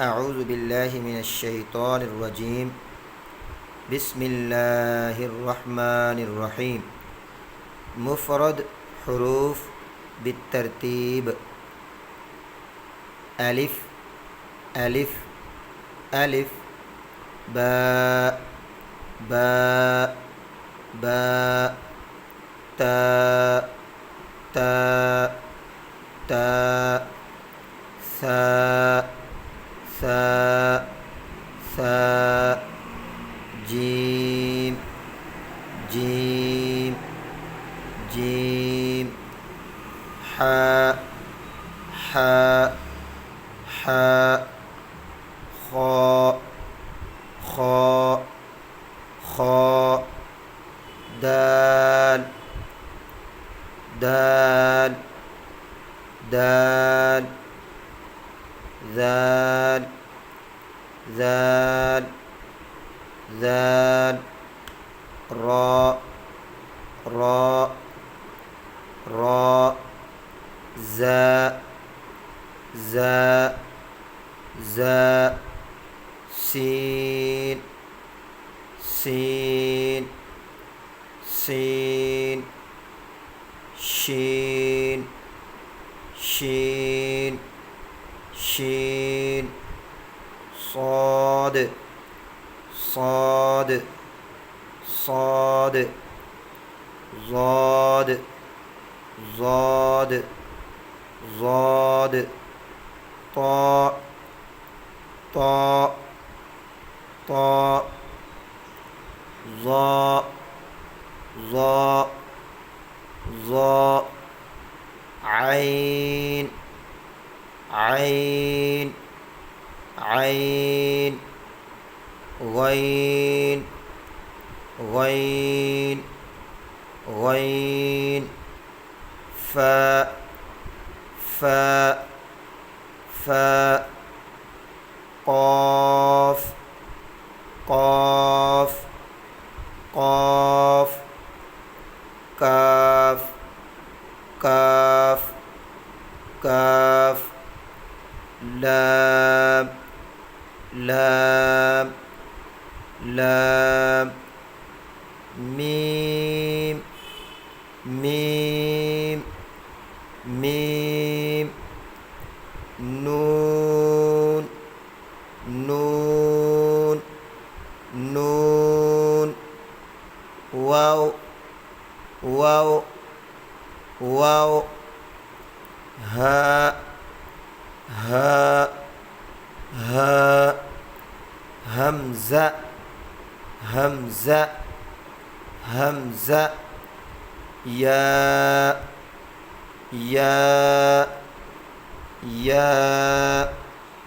أعوذ بالله من الشيطان الرجيم. بسم الله الرحمن الرحيم. مفرد حروف بالترتيب. ألف ألف ألف باء باء باء تاء تاء تاء ثاء ثاء ثاء جيم جيم جيم حاء حاء حاء خاء خاء خاء دال دال دال ذال ذال ذال راء راء راء زاء زاء زاء سين سين سين شين شين شين صاد صاد صاد ضاد ضاد ضاد طاء طاء طاء ظاء ظاء ظاء عين عين عين غين غين غين فاء فاء فاء قاف قاف قاف كاف كاف كاف لام لام لام ميم ميم ميم نون نون نون واو واو واو هاء هاء هاء همزة همزة همزة ياء ياء ياء